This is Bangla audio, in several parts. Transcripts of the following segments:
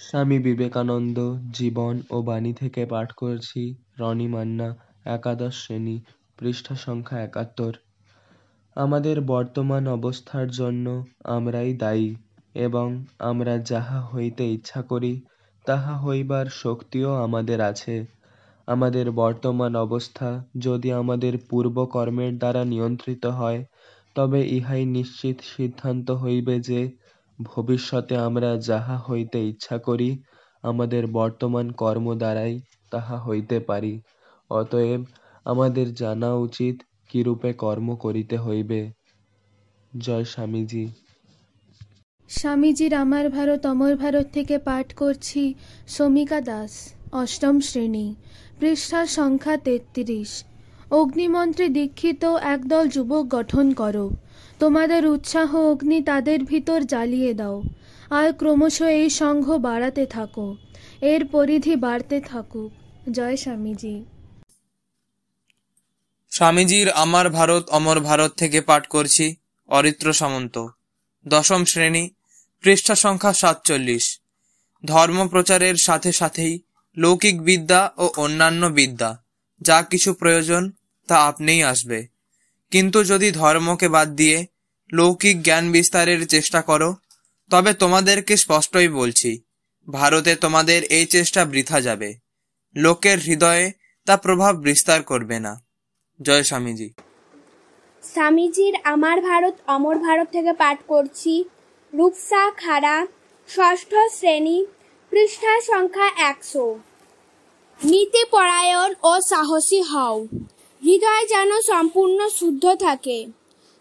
স্বামী বিবেকানন্দ জীবন ও বাণী থেকে পাঠ করছি। রনি মান্না, একাদশ শ্রেণী, পৃষ্ঠা সংখ্যা ৭১। আমাদের বর্তমান অবস্থার জন্য আমরাই দায়ী, এবং আমরা যাহা হইতে ইচ্ছা করি তাহা হইবার শক্তিও আমাদের আছে। আমাদের বর্তমান অবস্থা যদি আমাদের পূর্বকর্মের দ্বারা নিয়ন্ত্রিত হয়, তবে ইহাই নিশ্চিত সিদ্ধান্ত হইবে যে ভবিষ্যতে আমরা যাহা হইতে ইচ্ছা করি আমাদের বর্তমান কর্ম দ্বারাই তাহা হইতে পারি। অতএব আমাদের জানা উচিত কিরূপে কর্ম করিতে হইবে। জয় স্বামীজি। স্বামীজির আমার ভারত অমর ভারত থেকে পাঠ করছি শমিকা দাস, অষ্টম শ্রেণী, পৃষ্ঠা সংখ্যা ৩৩। অগ্নিমন্ত্রে দীক্ষিত একদল যুবক গঠন করো। তোমাদের উৎসাহ অগ্নি তাদের ভিতর জ্বালিয়ে দাও। আর ক্রমশ এই সংঘ বাড়াতে থাকো, এর পরিধি বাড়তে থাকুক। জয় স্বামীজি। স্বামীজির আমার ভারত অমর ভারত থেকে পাঠ করছি অরিত্র সামন্ত, দশম শ্রেণী, পৃষ্ঠা সংখ্যা ৪৭। ধর্ম প্রচারের সাথে সাথেই লৌকিক বিদ্যা ও অন্যান্য বিদ্যা যা কিছু প্রয়োজন তা আপনিই আসবে। কিন্তু যদি ধর্মকে বাদ দিয়ে লৌকিক জ্ঞান বিস্তারের চেষ্টা করো, তবে তোমাদেরকে স্পষ্টই বলছি, ভারতে তোমাদের এই চেষ্টা বৃথা যাবে। লোকের হৃদয়ে তা প্রভাব বিস্তার করবে না। জয় স্বামীজি। স্বামীজির আমার ভারত অমর ভারত থেকে পাঠ করছি রূপসা খাড়া, ষষ্ঠ শ্রেণী, পৃষ্ঠা সংখ্যা ১০০। নীতিপরায়ণ ও সাহসী হও। হৃদয় যেন সম্পূর্ণ শুদ্ধ থাকে।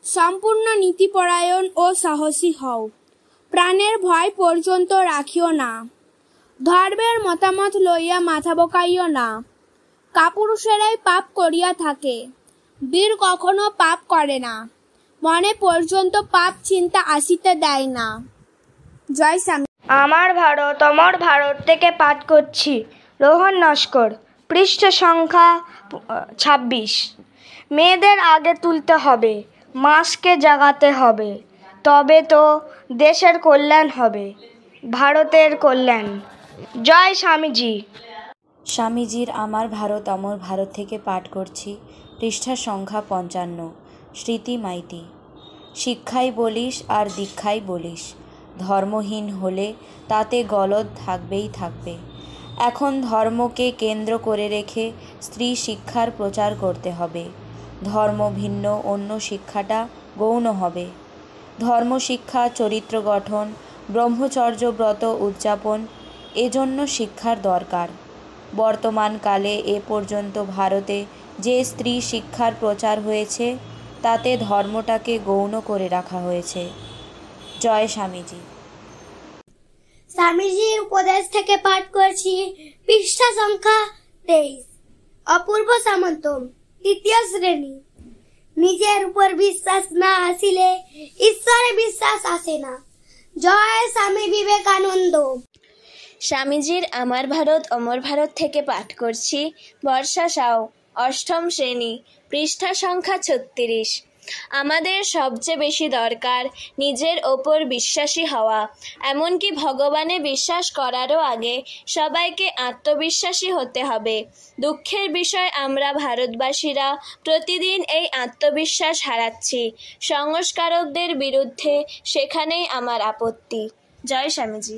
সম্পূর্ণ নীতিপরায়ণ ও সাহসী হও। প্রাণের ভয় পর্যন্ত রাখিও না। ধর্মের মতামত লইয়া মাথা বকাইও না। কাপুরুষেরাই পাপ করিয়া থাকে, বীর কখনো পাপ করে না। মনে পর্যন্ত পাপ চিন্তা আসিতে দেয় না। জয় স্বামী। আমার ভারত অমর ভারত থেকে পাঠ করছি রোহন নস্কর, পৃষ্ঠা সংখ্যা ২৬। মেয়েদের আগে তুলতে হবে, মাসকে জাগাতে হবে, তবে তো দেশের কল্যাণ হবে, ভারতের কল্যাণ। জয় স্বামীজি। স্বামীজির আমার ভারত অমর ভারত থেকে পাঠ করছি পৃষ্ঠা সংখ্যা ৫৫। স্মৃতি মাইতি। শিক্ষাই বলিস আর দীক্ষাই বলিস, ধর্মহীন হলে তাতে গলদ থাকবেই থাকবে। এখন ধর্মকে কেন্দ্র করে রেখে স্ত্রী শিক্ষার প্রচার করতে হবে। ধর্ম ভিন্ন অন্য শিক্ষাটা গৌণ হবে। ধর্মশিক্ষা, চরিত্র গঠন, ব্রহ্মচর্য ব্রত উদযাপন, এজন্য শিক্ষার দরকার। বর্তমানকালে এ পর্যন্ত ভারতে যে স্ত্রী শিক্ষার প্রচার হয়েছে তাতে ধর্মটাকে গৌণ করে রাখা হয়েছে। জয় স্বামীজি। স্বামীজির উপদেশ থেকে পাঠ করছি পৃষ্ঠা সংখ্যা ২৩। অপূর্ব সামন্ত, তৃতীয় শ্রেণী। নিজের উপর বিশ্বাস না আসিলে ঈশ্বরে বিশ্বাস আসে না। জয় স্বামী বিবেকানন্দ। স্বামীজির আমার ভারত অমর ভারত থেকে পাঠ করছি বর্ষা সাউ, অষ্টম শ্রেণী, পৃষ্ঠা সংখ্যা ৩৬। আমাদের সবচেয়ে বেশি দরকার নিজের ওপর বিশ্বাসী হওয়া। এমনকি ভগবানে বিশ্বাস করারও আগে সবাইকে আত্মবিশ্বাসী হতে হবে। দুঃখের বিষয় আমরা ভারতবাসীরা প্রতিদিন এই আত্মবিশ্বাস হারাচ্ছি। সংস্কারকদের বিরুদ্ধে সেখানেই আমার আপত্তি। জয় স্বামীজি।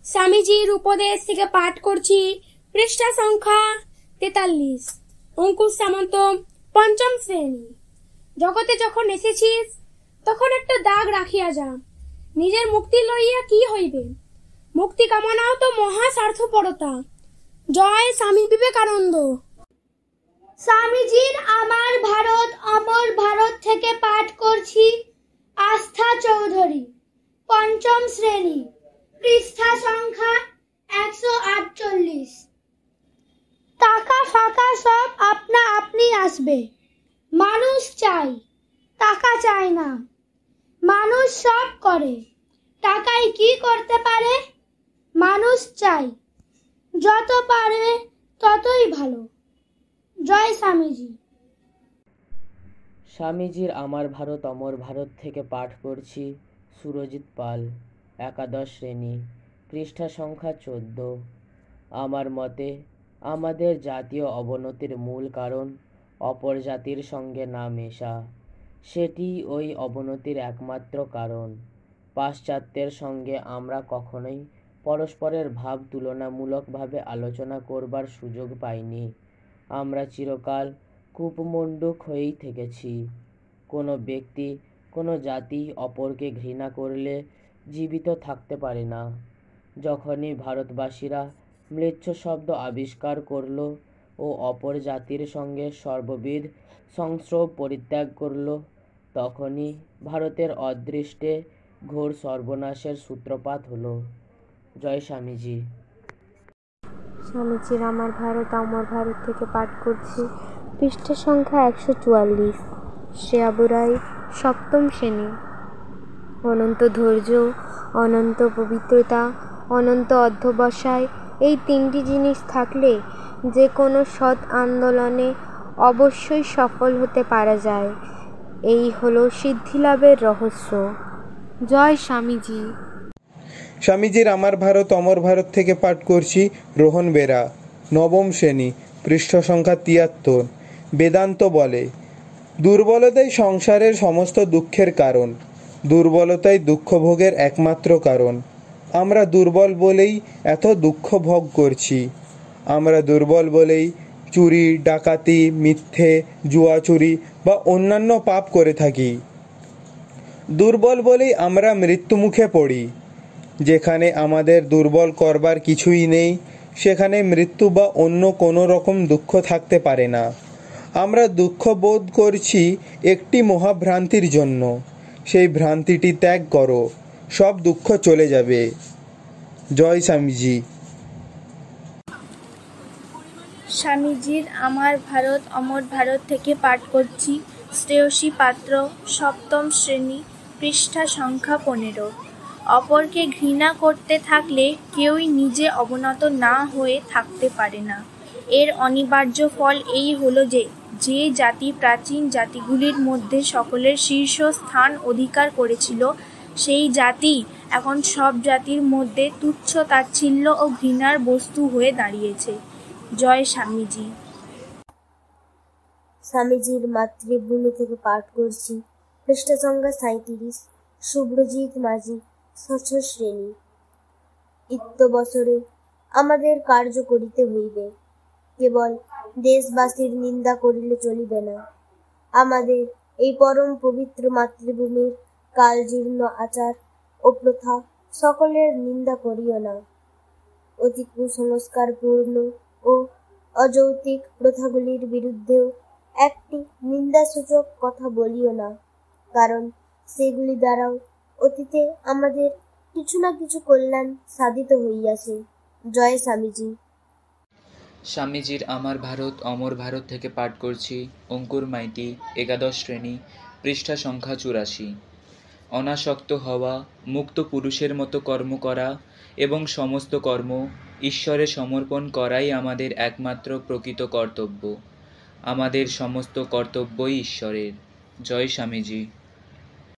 স্বামীজির উপদেশ থেকে পাঠ করছি পৃষ্ঠা সংখ্যা ৪৩। অঙ্কুশ সামন্ত, পঞ্চম শ্রেণী। জগতে যখন এসেছিস তখন একটা দাগ রাখিয়া যা। নিজের মুক্তি লইয়া কি হইবে? মুক্তি কামনাও তো মহা স্বার্থপরতা। জয় স্বামী বিবেকানন্দ। স্বামীজির আমার ভারত অমর ভারত থেকে পাঠ করছি আস্থা চৌধুরী, পঞ্চম শ্রেণী, পৃষ্ঠা সংখ্যা ১৪৮। টাকা ফাঁকা সব আপনা আপনি আসবে। মানুষ চাই, টাকা চায় না। মানুষ সব করে, টাকায় কি করতে পারে? মানুষ চাই, যত পারে ততই ভালো। জয় স্বামীজি। স্বামীজির আমার ভারত অমর ভারত থেকে পাঠ করছি সুরজিৎ পাল, একাদশ শ্রেণী, পৃষ্ঠা সংখ্যা 14। আমার মতে আমাদের জাতীয় অবনতির মূল কারণ অপর জাতির সঙ্গে না মেশা। সেটি ওই অবনতির একমাত্র কারণ। পাশ্চাত্যের সঙ্গে আমরা কখনোই পরস্পরের ভাব তুলনামূলকভাবে আলোচনা করবার সুযোগ পাইনি। আমরা চিরকাল কূপমণ্ডূক হয়েই থেকেছি। কোনো ব্যক্তি, কোনো জাতি অপরকে ঘৃণা করলে জীবিত থাকতে পারে না। যখনই ভারতবাসীরা ম্লেচ্ছ শব্দ আবিষ্কার করল ও অপর জাতির সঙ্গে সর্ববিধ সংস্রব পরিত্যাগ করল, তখনই ভারতের অদৃষ্টে ঘোর সর্বনাশের সূত্রপাত হলো। জয় স্বামীজি। স্বামীজির আমার ভারত অমর ভারত থেকে পাঠ করছি পৃষ্ঠা সংখ্যা 144। শ্রেয়া বুরাই, সপ্তম শ্রেণী। অনন্ত ধৈর্য, অনন্ত পবিত্রতা, অনন্ত অধ্যবসায়, এই তিনটি জিনিস থাকলে যে কোনো সৎ আন্দোলনে অবশ্যই সফল হতে পারা যায়। এই হলো সিদ্ধিলাভের রহস্য। জয় স্বামীজি। স্বামীজির আমার ভারত অমর ভারত থেকে পাঠ করছি রোহন বেরা, নবম শ্রেণী, পৃষ্ঠা সংখ্যা 73। বেদান্ত বলে, দুর্বলতাই সংসারের সমস্ত দুঃখের কারণ। দুর্বলতাই দুঃখ ভোগের একমাত্র কারণ। আমরা দুর্বল বলেই এত দুঃখ ভোগ করছি। আমরা দুর্বল বলেই চুরি, ডাকাতি, মিথ্যে, জুয়াচুরি বা অন্যান্য পাপ করে থাকি। দুর্বল বলেই আমরা মৃত্যুমুখে পড়ি। যেখানে আমাদের দুর্বল করবার কিছুই নেই, সেখানে মৃত্যু বা অন্য কোনো রকম দুঃখ থাকতে পারে না। আমরা দুঃখ বোধ করছি একটি মহাভ্রান্তির জন্য। সেই ভ্রান্তিটি ত্যাগ করো, সব দুঃখ চলে যাবে। জয় স্বামীজি। স্বামীজির আমার ভারত অমর ভারত থেকে পাঠ করছি শ্রেয়সী পাত্র, সপ্তম শ্রেণী, পৃষ্ঠা সংখ্যা 15। অপরকে ঘৃণা করতে থাকলে কেউই নিজে অবনত না হয়ে থাকতে পারে না। এর অনিবার্য ফল এই হলো যে যে জাতি প্রাচীন জাতিগুলির মধ্যে সকলের শীর্ষ স্থান অধিকার করেছিল, সেই জাতি এখন সব জাতির মধ্যে তুচ্ছ তাচ্ছিল্য ও ঘৃণার বস্তু হয়ে দাঁড়িয়েছে। জয় স্বামীজি। স্বামীজির মাতৃভূমি থেকে পাঠ করছি পৃষ্ঠা সংখ্যা 37। শুভ্রজিৎ মাঝি, ষষ্ঠ শ্রেণী। ইত্য বছরে আমাদের কার্য করিতে হইবে, কেবল দেশবাসীর নিন্দা করিলে চলিবে না। আমাদের এই পরম পবিত্র মাতৃভূমির কালজীর্ণ আচার ও প্রথা সকলের নিন্দা করিও না। অতি কুসংস্কারপূর্ণ ও অযৌক্তিক প্রথাগুলির বিরুদ্ধেও একটি নিন্দাসূচক কথা বলিও না, কারণ সেগুলি দ্বারাও অতীতে আমাদের কিছু না কিছু কল্যাণ সাধিত হইয়াছে। জয় স্বামীজি। স্বামীজির আমার ভারত অমর ভারত থেকে পাঠ করছি অঙ্কুর মাইতি, একাদশ শ্রেণী, পৃষ্ঠা সংখ্যা 84। অনাসক্ত হওয়া, মুক্ত পুরুষের মতো কর্ম করা এবং সমস্ত কর্ম ঈশ্বরে সমর্পণ করাই আমাদের একমাত্র প্রকৃত কর্তব্য। আমাদের সমস্ত কর্তব্যই ঈশ্বরের। জয় স্বামীজি।